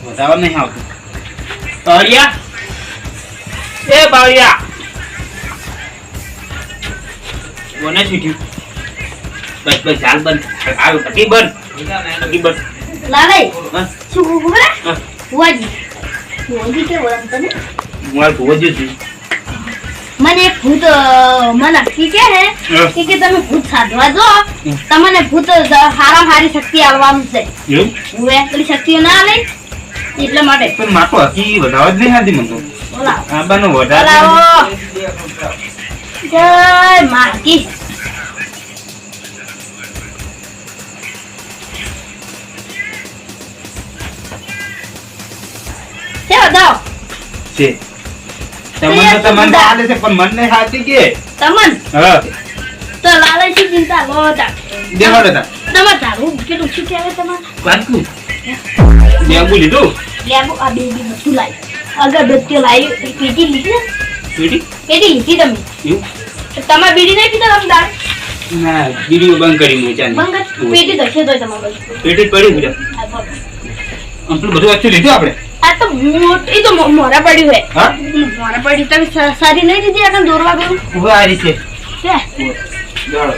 વધાવા નહીં આવતું. બાવળિયા, એ બાવળિયા, કોને છૂટ્યું? બસ બસ ચાલ બંધ. આવ્યો પટી બંધ. પટી બંધ. લાલાઈ હા? શું ખબર હા. ભુવાજી ભુવાજી કે બોલમ તને હું આ ભૂવો જ છું. મને એક ભૂત મને નક્કી કે હે કે તમે ભૂત સાધવા જો તમને ભૂત હારામ હારી શક્તિ આવવાનું છે એવું? હું પેલી શક્તિઓ ના આલે એટલા માટે પણ માકો હકી વધાવા જ નહીં આવતી મને તો. બોલાવો આબાનો વધારે બોલાવો જય માકી કે બતાવો છે. તમને તો મન આલે છે પણ મન નહીં હાથી કે. તમન હા. તો લાલચી ચિંતા લો તા દેવાડો તા. તમાર તારું કેટલું શું કહેવાય તમાર વાંચું. લેબુ લીધું. લેબુ આ બેબી બધું લાવી અગરબત્તીઓ લાવી પેટી લીધી ને? પેટી? પેટી લીધી તમે એવું? તો તમારે બીડી નહીં પીતા તમે દાળ ના, વિડિયો બંધ કરી મેં ચાલ. બંગત પેટી તો છે તોય તમારે બધું પેટી પડી ગયો. આ બોલો. આટલું બધું વાંચી લીધું આપણે. આ તો મોટી તો મોરા પડ્યું હે હા? મોરા પડી તમે સારી નહીં દીધી આ દોરવા ગયું ઉભા આ રીતે. છે જાળો.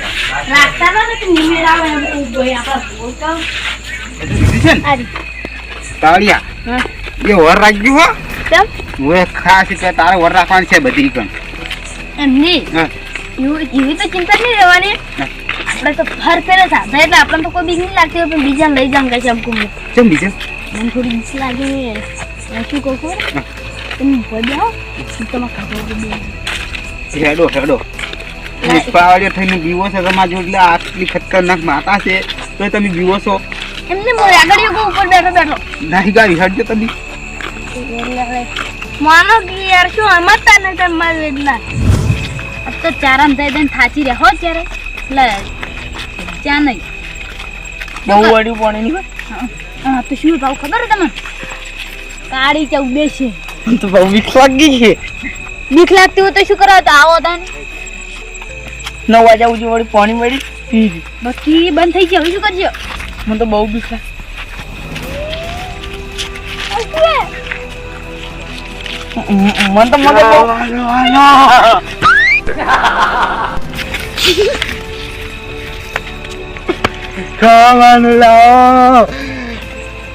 રાખતા હતા ને કે નિમેર આવે એમ ભાઈ આપણા બોલતા લીધી છે ને? આ રીતે તાળિયા. હા એ વર રાખજો હો. કેમ ઓએ ખાસ એટલે તારે વર રાખવાની છે બધી કણ. એમ નહીં હા. એવી તો ચિંતા નહીં રહેવાની હા. આપણે તો ફર કરે સાધા એટલે આપણને તો કોઈ બીક નહીં લાગતી હોય પણ બીજાને લઈ જામ કહે છે અમુક કેમ બીજે? મને થોડી બીક લાગે હું શું કહું ખબર તમે ભોય બેહો તમારે ખબર હેડો હેડો. પાવડિયો થઈને બીવો છે તમારા જો એટલે આટલી ખતરનાક માતા છે તો તમે બીવો છો. એમને મોરે આગળ ઉપર બેઠો બેઠો નાહી ગાવી હટજો તમે. માનો કે યાર શું સમજતા નહીં તમે મારું એટલા अब तो चाराम दे देन थाची रहो ત્યારે એટલે ત્યાં નહીં બહુ વાડ્યું પાણી ની. હા તો શું ભાવ ખબર હે તમને કાળી ચૌ બેસે તો બહુ બીક લાગી છે. બીક લાગતી હોય તો શું કરાવ તો આવો તા ને 9 વાગ્યા ઉજી વળી પાણી વળી પી. બાકી બંધ થઈ ગયો શું કરજો મને તો બહુ બીક લાગે. મને તો ખાવાનું લાવો.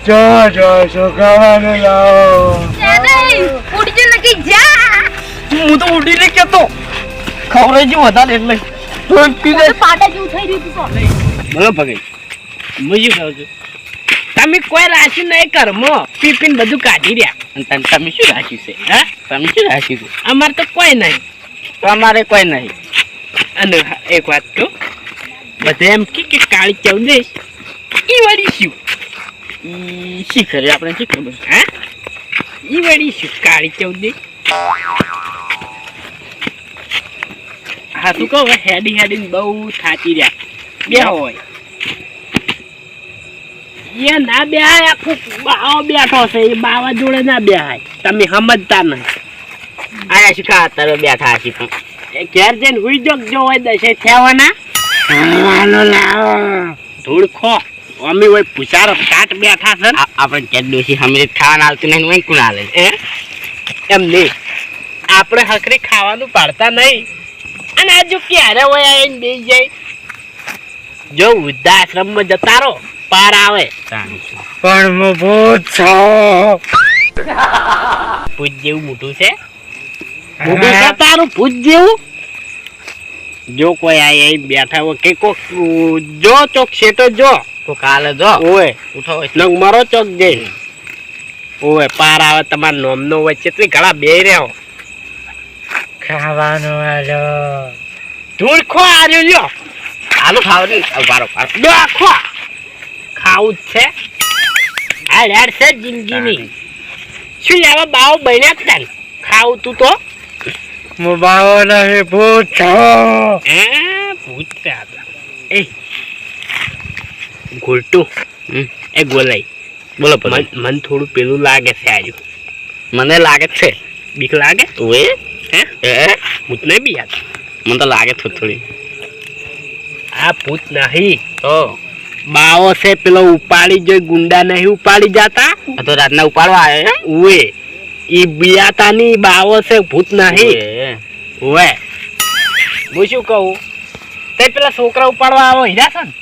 જો જો શું ખાવાનું લાવો. ઉડી જ નકી જા હું તો ઉડીને કેતો ખવરાઈ જેવું વધારે એટલે પાટા જેવું થઈ રહ્યું તું બોલો ભગાઈ હું શું કહું છું તમે કોઈ રાખ્યું નહીં ઘરમાં પીપીને બધું કાઢી રહ્યા અને તમે શું રાખ્યું છે હા તમે શું રાખ્યું છે અમારે તો કોઈ નહીં તો અમારે કોઈ નહીં અને એક વાત તો બધા એમ કે કાળી ચૌદેશ ઈ વળી શું ઈ શી ખરે આપણે શું ખબર હા ઈ વળી શું કાળી ચૌદેશ હા તું કહું હેડી હેડીને બહુ થાચી રહ્યા બે હોય એ ના બેહાય આખું બાવો બેઠો છે એ બાવા જોડે ના બેહાય તમે સમજતા નહીં આયા શીખા તારો બેઠા હશી પણ એ ઘેર જઈને હુઈ જો હોય દશે થવાના ધૂળ ખો અમે હોય પૂછારો કાટ બેઠા છે આપણે કે ડોસી હમરે ખાવાનું આવતું નહીં હોય કોણ હાલે એમ નહીં આપણે હકરી ખાવાનું પાડતા નહીં અને આ જો ક્યારે હોય આવીને બેસી જાય જો વૃદ્ધાશ્રમમાં જતા રહો પાર આવે પણ હું ભૂત છો. ભૂત જેવું મોટું છે મોટું છે તારું ભૂત જેવું જો કોઈ આઈ બેઠા હોય કે કોક જો ચોક શેટો જો તો કાલે જો ઓય ઉઠો નંગ મારો ચોક જઈને ઓય પાર આવે તમારા નોમનો હોય ચેતરી ઘણા બે રહ્યો ખાવાનું હાલો. ધૂળ ખો આર્યો લ્યો આલુ ખાવ નહીં પારો પારો દો ખો ખાવું જ છે આ યાર છે જિંદગીની શું આવા બાવો બન્યા જ ને ખાવું તું તો હું બાવો નહીં ભૂત છો. હે ભૂત છે એ ગોલટું એ ગોલાઈ બોલો મને થોડું પેલું લાગે છે આજુ મને લાગે છે બીક લાગે ઓએ હે ભૂત નહીં બી યાદ મને તો લાગે થોડી આ ભૂત નહીં તો બાવો છે પેલો ઉપાડી જોઈ ગુંડા નહીં ઉપાડી જાતા આ તો રાતના ઉપાડવા આવ્યો ઉએ ઈ બિયાતાની બાવો છે ભૂત નહીં ઉએ હું શું કહું તે પેલા છોકરા ઉપાડવા આવો હીરા છે ને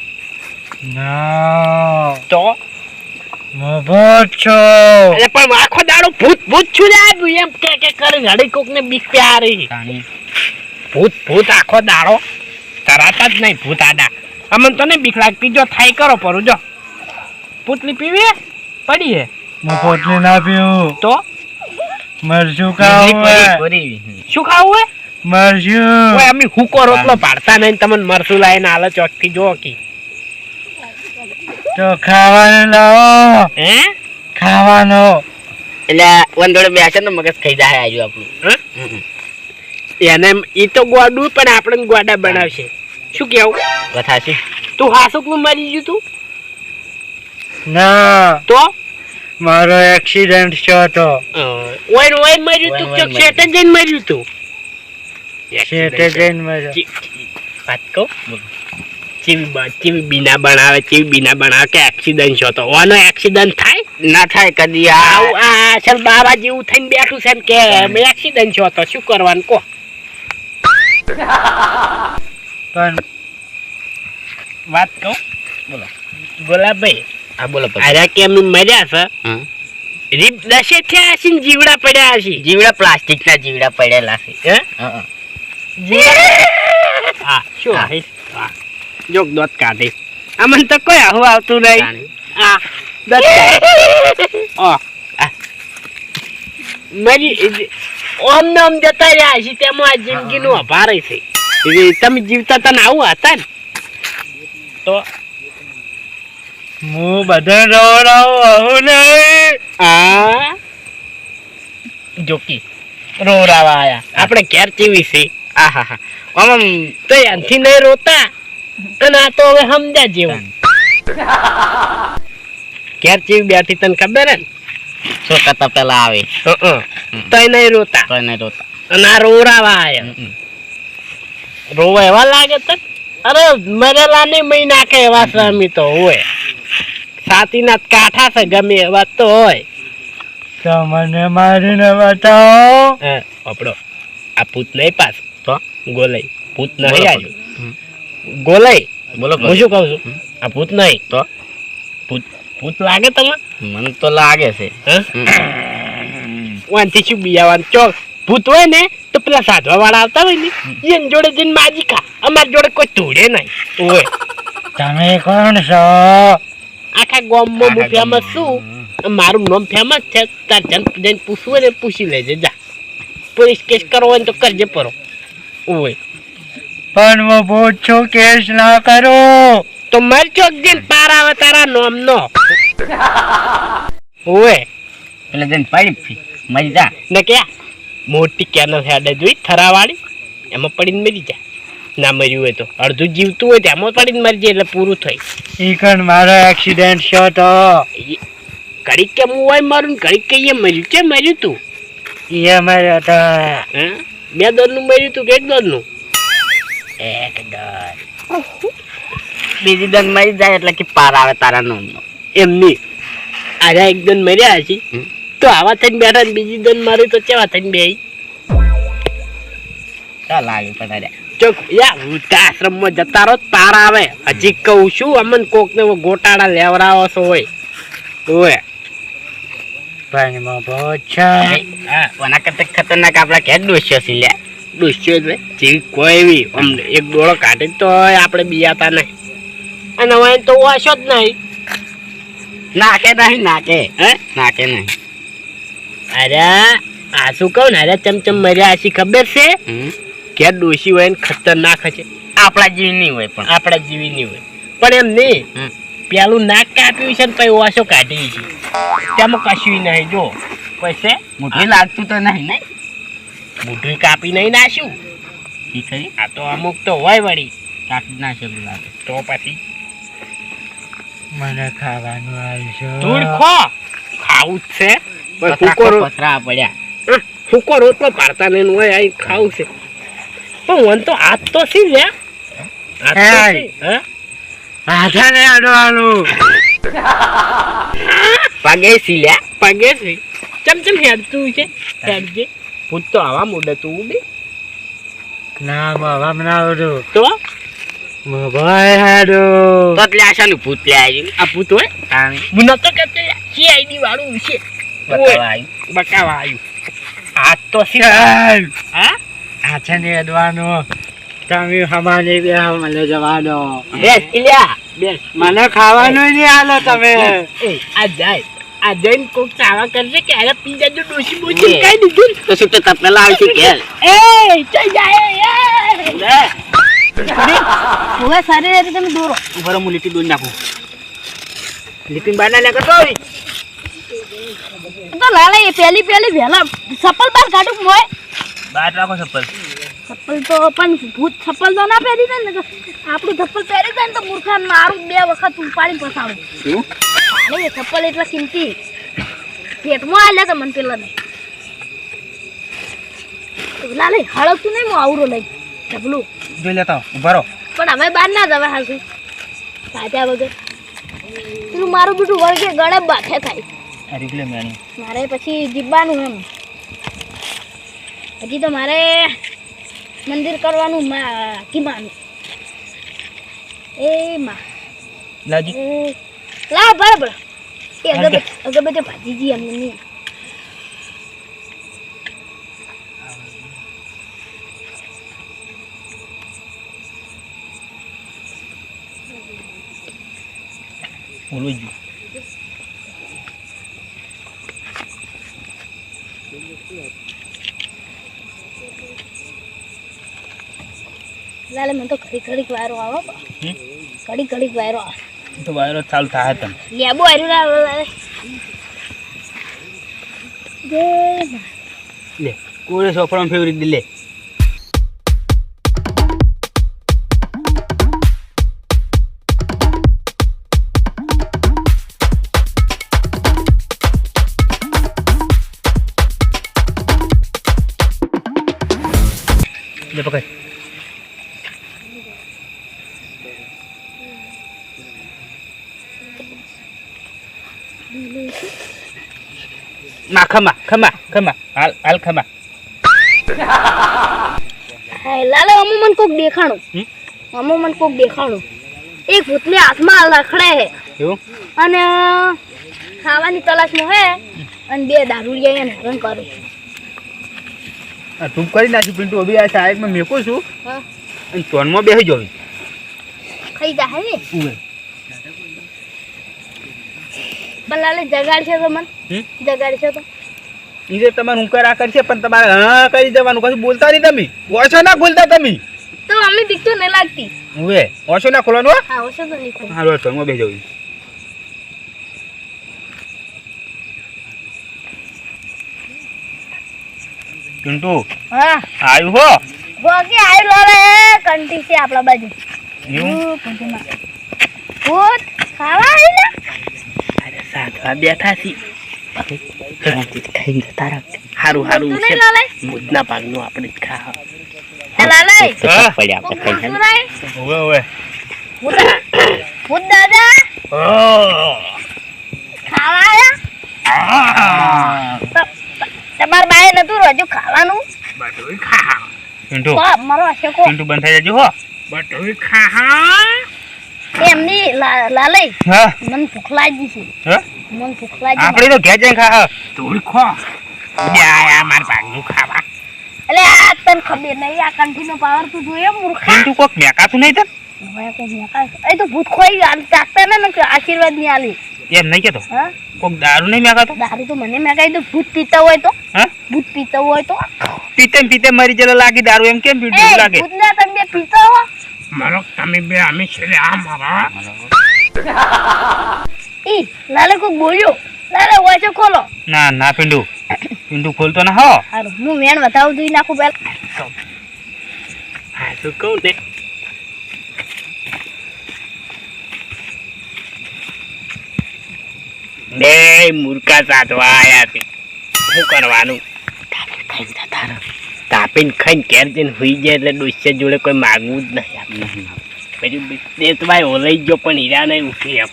ના તો મફત છો અરે પણ આખો દાડો ભૂત ભૂત છું જાય એમ કે કરે ઘડી કોક ને બીક પ્યારી ભૂત આખો દાડો તરત જ નહીં ભૂત આડા અમને તો નહીં બીક લાગતી જો થાય કરો પરું જો પૂતલી પીવી પડી હે મફતની ના પીવું તો મરચું ખાવું શું ખાવું હે મરચું ઓય અમે હુકો રોટલો પાડતા નહીં તમને મરસું લાવીને આલો ચોકથી જો કી તો ખાવાનું લાવો હે ખાવાનો એટલે વંદોડે બેસે તો મગજ ખાઈ જાય આજુ આપણું એને ઈ તો ગોડું પણ આપણે ગોડા બનાવશે શું કેવું કથા છે તું હાસુકનું મરી ગયું તું ના તો મારો એક્સિડન્ટ થયો તો ઓય મર્યું તું કે છેટે જઈને મર્યું તું છેટે જઈને મર્યો વાત કહું ચીવી બીના બનાવે કે એક્સિડન્ટ છો તો ઓનો એક્સિડન્ટ થાય ના થાય કદી આવું આ અસલ બાબા જેવું થઈને બેઠું છે ને કે એક્સિડન્ટ છો તો શું કરવાનું કહો પણ વાત કહું બોલો ગુલાબભાઈ હા બોલો અરે કે અમે મર્યા છે રીપ દશે થયા છે ને જીવડા પડ્યા છે જીવડા પ્લાસ્ટિક ના જીવડા પડેલા છે હે હા હા શું હા જોક દોત કાઢી અમને તો કોઈ આવું આવતું નહીં આ દોત મારી ઓમ નામ જતા રહ્યા છે તેમાં આ જિંદગીનું અભારે છે તમે જીવતા તને આવું હતા ને તો હું બધા આવું નહીં આ જોકી રોરાવા આયા આપણે ઘેર ચીવી છે હા હા હા આમ તો એનથી નહીં રોતા અને આ તો હવે સમજ્યા જેવું ઘેર ચીવી બેઠી તને ખબર હે ને શું કરતા પેલા આવે તો નહીં રોતા તો નહીં રોતા અને આ રોરાવા આયા રોવા એવા લાગે તક અરે મરેલા નહીં મહી નાખે એવા સ્વામી તો હોય સાતીના કાંઠા છે ગમે એવા તો હોય તો મને મારીને બતાવો આપડો આ ભૂત નહીં પાસ તો ગોલાઈ ભૂત નહીં આવ્યું ગોલાઈ બોલો હું શું કહું છું આ ભૂત નહીં તો ભૂત લાગે તમે મને તો લાગે છે વાંથી શું બિયાવાનું ચોક ભૂત હોય ને તો પેલા સાધવા વાળા આવતા હોય ને એને જોડે જઈને માજી ખા અમારી જોડે કોઈ તોડે નહીં હોય તમે કોણ છો આખા ગામમાં હું ફેમસ છું મારું નામ ફેમસ છે તાર જઈને પૂછવું ને પૂછી લેજે જા પોલીસ કેસ કરવો હોય ને તો કરજે પરો ઓય પણ હું પૂછું કેસ ના કરો તો મર ચોક જઈને પાર આવે તારા નામ નો ઓય એટલે જઈને પડી મરી જા ને ક્યાં મોટી કેનલ હેડે જોઈ થરાવાળી એમાં પડીને મરી જા ના મર્યું હોય તો અડધું જીવતું હોય તો એમાં પડીને મરી જાય એટલે પૂરું થઈ ઈ કણ મારો એક્સિડન્ટ થયો તો ઘડીક કે હું હોય મારું ઘડીક કહીએ મર્યું છે મર્યું તું એ માર્યા હતા હે 2 દરનું મર્યું તું કે 1 દરનું એક દર બીજી દન મરી જાય એટલે કે પાર આવે તારા નામનો એમની આજા 1 દન મર્યા છે તો આવા થઈને બેઠા ને બીજી દન મારું તો કેવા થઈને બે ચાલ લાગે પતા ચોક યા વૃદ્ધાશ્રમમાં જતા રહો પાર આવે હજી કહું છું અમન કોક ને ગોટાળા લેવરાવો છો હોય પણ માં બહુ છે હા ઓના કરતા ખતરનાક આપડા ઘેર ડોસ્યો છે લ્યા દુશ્યો એટલે જેવી કોઈ બી અમને એક ડોળો કાઢે તો આપણે બિયાતા નહીં અને હવે તો વાસો જ નહીં નાકે નહીં નાકે હે નાકે નહીં અરે આ શું કહું ને અરે ચમચમ મર્યા હશી ખબર છે કે ડોશી હોય ને ખતરનાક છે આપણા જેવી નહીં હોય પણ આપણા જેવી નહીં હોય પણ એમ નહીં પેલું નાક કાપ્યું છે ને પછી વાસો કાઢી છે તેમાં કશું નહીં જો પૈસે મોટી લાગતું તો નહીં ને બુઢી કાપી નહીં નાખ્યું ઈ ખરી આ તો અમુક તો હોય વળી કાપી નાખેલું લાગે તો પછી મને ખાવાનું આવ્યું ધૂળ ખો ખાવું જ છે પથરા પડ્યા સૂકો રોટલો પાડતા નહીં હોય અહીં ખાવું છે પણ વન તો હાથ તો સી લે હાથાને અડવાનું પગે સીલ્યા પગે છે ચમ હેડતું છે હેડજે ભૂત તો આવા મોડે તું બે ના બાબા ના આવડું તો ભાઈ હાડો તો એટલે આશાનું ભૂત લે આવી આ ભૂત હોય હું નતો કહેતો CID વાળું છે બકાવા આવ્યું આ તો હા હાથાને અડવાનું તમે હમાને બે મને જવાનો બેસ ઇલ્યા બેસ મને ખાવાનું નહીં હાલો તમે આ જાય આ જઈને કોક ચાવા કરશે કે આને પીઝા જો ડોસી બોસી કાઈ દીધું તો શું તો તપને લાવશું કે એ ચઈ જાય હવે સારી રીતે તમે દોરો ઉપર હું લીટી દોઈ નાખું લીટી બાના ને કરતો તો લાલે એ પેલી વેલા ચપ્પલ બાર કાઢું મોય બાર રાખો ચપ્પલ તો પણ ભૂત ચપ્પલ તો ના પહેરી દે ને આપણું ચપ્પલ પહેરી દે ને તો મૂર્ખા મારું 2 વખત ઉપાડી પસાડું શું અરે એ ચપ્પલ એટલા કિંમતી પેટમાં આલ્યા તો મને પેલા નહીં લાલે હળકતું નહીં હું આવરો લઈ ચપલું જોઈ લેતા ઉભા રહો. પણ હવે બહાર ના જવા હાસું સાચા વગર પેલું મારું બેટું વળગે ગળે બાથે થાય આ રીકલે મેની મારે પછી જીવવાનું એમ હજી તો મારે મંદિર કરવાનું કીમાનું એ માં લાજી લાવ બરાબર એ અગરબત્તી ભાજી જી અમને નહીં બોલો જી લાલે મને તો ઘડીક વાયરો આવો ઘડીક વાયરો આવે તો વાયરો ચાલુ થાય તને લેબો આવ્યું લાલે લે કોળે સોફરામાં ફેવરિટ લે લે પકડ માં ખમા હાલ ખમા લાલે અમુ મને કોક દેખાણું એક ભૂતને હાથમાં રખડે હે એવું અને ખાવાની તલાશમાં હે અને 2 દારૂડિયા એને હેરાન કરે આ તું કરી નાખી પિન્ટુ અભી આ સાઈડમાં મેકો છું હા અને ચોનમાં બેસી જોવી ખાઈ જાય ને ઉવે બલાલે જગાડશે તો મન જગાડશે તો ઈ તમારે હું કરા કરશે પણ તમારે હા કરી દેવાનું કશું બોલતા નહીં તમે ઓછો ના બોલતા તમે તો અમને બીક તો નહીં લાગતી ઉવે ઓછો ના ખોલવાનું હો હા ઓછો તો નહીં ખોલ હાલો ચોનમાં બેસી જોવી પિન્ટુ હા આવ્યું હો ભોગી આયલો રે કંટી છે આપણા બાજુ એવું ભૂત ખાવા આયલા અરે સાધવા બેઠા છી ખાઈને જતા રાખ હારું તું છે નહીં લાલે ભૂતના ભાગનું આપણે જ ખા એ લાલે હા. પડ્યા કોક આપણે ખાઈને સુરાય ઉવે ભૂત દાદા ખાવા આયા તમાર બાએ નતું રોજુ ખાવાનું બધું ખા પિન્ટુ તો મારો અશોકો પિન્ટુ બંધ થઈ જજો હો બધું ખા એમની લાલે હા મને ભૂખ લાગી છે હા મને ભૂખ લાગી આપણે તો ઘેર જઈને ખા તું ખો યા માર ભાગનું ખાવા એટલે આ તને ખબર નહીં આ કંઠીનો પાવર તું જોઈએ મૂર્ખા પિન્ટુ કોક મેકાતું નહીં તને હવે કોઈ મેકા એ તો ભૂત ખોઈ ચાકતા ને કે આશીર્વાદ ની આલી એમ નહીં કેતો હા કોક દારૂ નહીં મેકાતો દારૂ તો મને મેકાઈ તો ભૂત પીતા હોય તો હા ભૂત પીતા હોય તો પીતે મરી જેલો લાગી દારૂ એમ કેમ પીતું એ લાગે ભૂતને તમે બે પીતા હો મારો તમે બે અમે છેલ્લે આ મારા ઈ લાલે કોઈ બોલ્યો લાલે વાંચો ખોલો ના પિન્ટુ ખોલતો ના હો હારું હું વેણ વધાવું જોઈ નાખું પેલા હા તો કહું ને બે મૂર્ખા સાધવા આયા છે શું કરવાનું તાપીને ખાઈને ઘેર જઈને હુઈ જાય એટલે ડોસ્યા જોડે કોઈ માગવું જ નહીં આપણે પછી દેતભાઈ ઓલાઈ ગયો પણ હીરા નહીં ઉઠી એમ.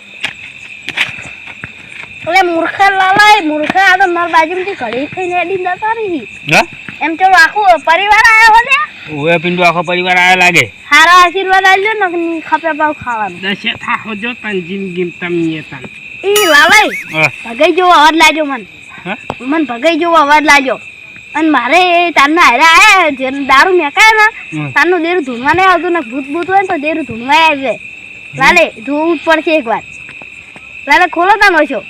એટલે મૂર્ખા લાલાય મૂર્ખા આ તો માર બાજુમાંથી ઘડી થઈને એડી જતા રહી હા એમ તો આખું પરિવાર આવ્યો હો ને ઓએ પિંડો આખો પરિવાર આયા લાગે. સારા આશીર્વાદ આલ્યો ને કે ખપે ભાવ ખાવાનું દશે થાહો જો તન જિંદગી તમે તન ઈ લાલાય હા. ભગાઈ જેવો અવાજ લાગ્યો મન હા? મન ભગાઈ જેવો અવાજ લાગ્યો અને મારે તારના હારા આયા જે દારૂ મેકાય ને તારનું દેરું ધૂણવા નહીં આવતું ને ભૂત ભૂત હોય ને તો દેરું ધૂણવા આવી જાય લાલે ધોવું જ પડશે એકવાર લાલે ખોલો તાનો છો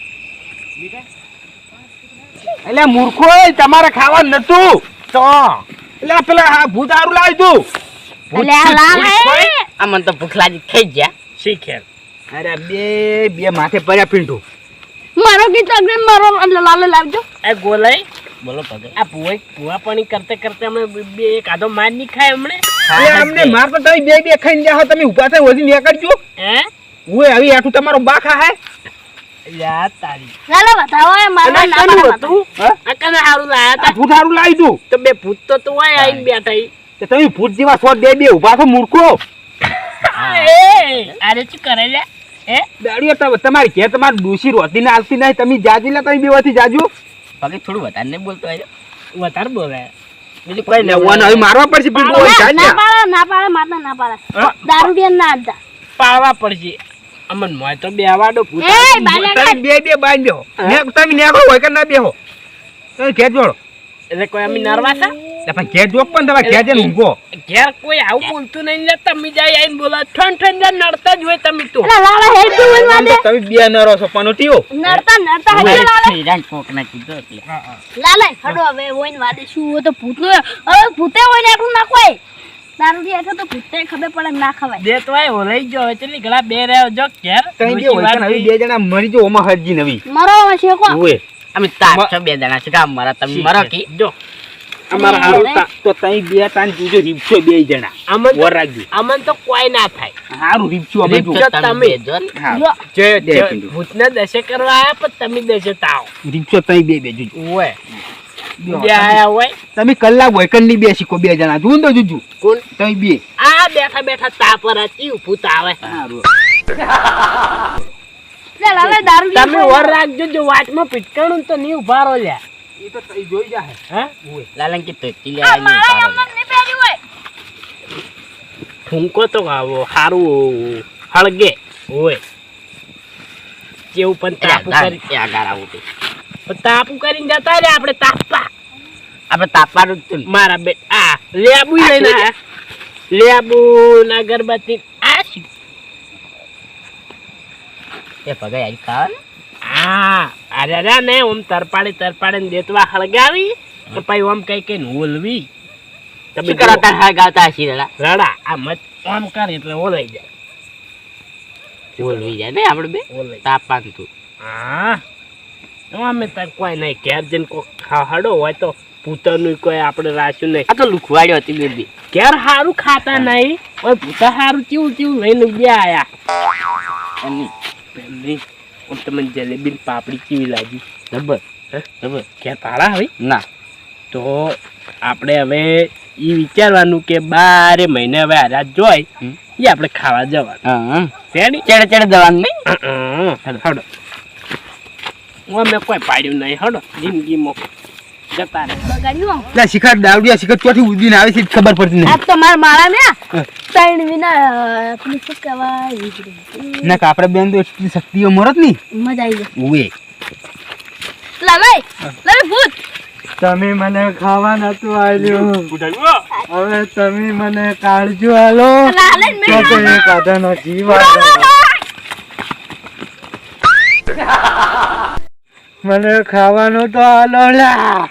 એટલે મૂર્ખો તમારે ખાવા નતું તો એટલે પેલા હા ભૂત આરું લાવી તું. એટલે આ લાલે આ મને તો ભૂખ લાગી ખાઈ ગયા. શીખે. અરે બે માથે પડ્યા પિંટુ. મારો ગીત અગ્નિ મારો એટલે લાલે લાવજો એ ગોલાઈ બોલો પગે. આ ભુવા પાણી કરતે કરતે અમે બે એક આધો માર ની ખાય હમણે. એ અમને માર તો તમે બે ખાઈને જાઓ તમે ઊભા થઈ ઓજી નીકળજો. હે ઓએ આવી આઠું તમારો બા ખાય. યા તારી લાલે બતાવો એ મારા અને ના કનું પાડે હતું હા? આ કને હારું લાયા આ તા ભૂત આરું લાવી તું. તો બે ભૂત તો હોય આઈને બેઠા ઈ. તે તમે ભૂત જેવા શોટ બે ઊભા છો મૂર્ખો. એ અરે શું કરે લે એ દાડીઓ તમારી ઘેર તમારી ડૂસી રોતી ને આવતી નહીં તમે જાજુ લે તમે બેવાથી જાજુ. પગે થોડું વધારે નહીં બોલતો હોય. વધારે બોલે બીજું કોઈ નહીં લેવાનું હવે મારવા પડશે પિંટુ. ઓય જાજ ના જા. પાડે ના પાડે માતા ના પાડે હા? દારૂ બેન ના આડતા પાવા પડશે અમન મોય તો બે આવાડો ભૂત એ બાજા તમે બે બાંધ બેહો. તમે નેકો હોય કે ના બેહો. તમે ઘેર જોડો. એટલે કોઈ અમે નરવા છે પણ ઘેર જોક પણ તમે ઘેર જઈને ઊંઘો. ઘેર કોઈ આવું બોલતું નહીં લે તમે જાય આઈને બોલા ઠન ઠન જા નડતા જ હોય તમે તો એટલે લાલા હેડ તું વન વાદે તમે બે નરો છો પનોટીઓ. નડતા હેડ લાલા હીરાન કોક ના કીધું એટલે. લાલા હડો હવે વન વાદે શું હોય તો ભૂતનો હવે ભૂતે હોય ને એટલું ના કોઈ દારૂ થી તો ભૂતે ખબર પડે ના ખવાય બે તો આય ઓલાઈ ગયો હવે ચલી ગળા બે રહ્યો જો ઘેર તમે બે હોય કે હવે બે જણા મરી જો ઓમાં હરજી નવી. મરો છે કો ઓએ અમે તાર છો બે જણા છે કામ મારા તમે મરો કી. જો અમારા હારું તો તઈ બે તાન જોજો રીપસો બે જણા. અમન વર રાખજો. અમન તો કોઈ ના થાય હારું રીપસો અમે જો. રીપસો તમે જો ને. હા. જો જય દે પિંટુ. ભૂતને દશે કરવા આયા પણ તમે દશે તાવ રીપસો તઈ બે જોજો. ઓય બે આયા હોય તમે કલાક હોય કંડી બે શીખો બે જણા જોન તો જોજો. કોણ તઈ બે. આ બેઠા બેઠા તાપ પર હતી ભૂત આવે હારું. લે લાલા દારૂ તમે ઓર રાખજો જો વાટમાં પીટકાણું તો નહીં ઉભા રહો લ્યા ઈ તો તઈ જોઈ જાહે. હે લાલન કીધું ચીલે મારા એમને નહીં પહેર્યું હોય ઠુંકો તો આવો હારું હળગે હોય જેવું પણ તાપુ કરી પણ તાપુ કરીને જતા રે આપણે તાપા આપણે તાપવાનું જ હતું. મારા બેટ આ લેબુ લઈને આયા લેબુ ના અગરબત્તી આ શું એ પગે આઈ ખાવ ને. હા અરે અરે ને ઓમ તરપાડે ને દેતવા હળગાવી તો પછી ઓમ કઈ હોલવી શું કરો તાર હા ગાતા હશી રડા. રડા આ મત ઓમ કરે એટલે ઓલાઈ જાય બોલવી જાય ને આપણે બે ઓલાઈ તાપવાનું તું. હા અમે તાર કોઈ નહીં ઘેર જઈને કોઈ હડો હોય તો પૂતરનું કોઈ આપણે રાખ્યું નહીં આ તો લુખવાડ્યો હતી બેબી. ઘેર સારું ખાતા નહીં ઓય પૂતા સારું ચીવું લઈને બે આયા અને પેલી ઓમ તમને જલેબી ને પાપડી કેવી લાગી જબર હે જબર. ઘેર પાડા હવે ના તો આપણે હવે એ વિચારવાનું કે 12 મહિને હવે આરાજ જોઈ એ આપણે ખાવા જવાનું હા રેડી ચડે ચડે જવાનું નહીં. હડો અમે કોઈ પાડ્યું નહીં હડો જિંદગીમાં જતા રહે બગાડ્યું લે શિખર દાવડિયા શિખર ચોથી ઉડીને આવે છે ઈ ખબર પડતી આ નહીં. તો મારા માળા ને ત્રણ વિના પેલું શું કહેવાય ના કે આપણે બેન તો એટલી શક્તિઓ મરત ની. મજા આવી જાય ઓએ લાલાય ભૂત તમે મને ખાવા નતું આલ્યું હવે તમે મને કાળજો હાલો લાલાય તો તો મેં એક આધાનો જીવ મને ખાવાનું તો હાલો લા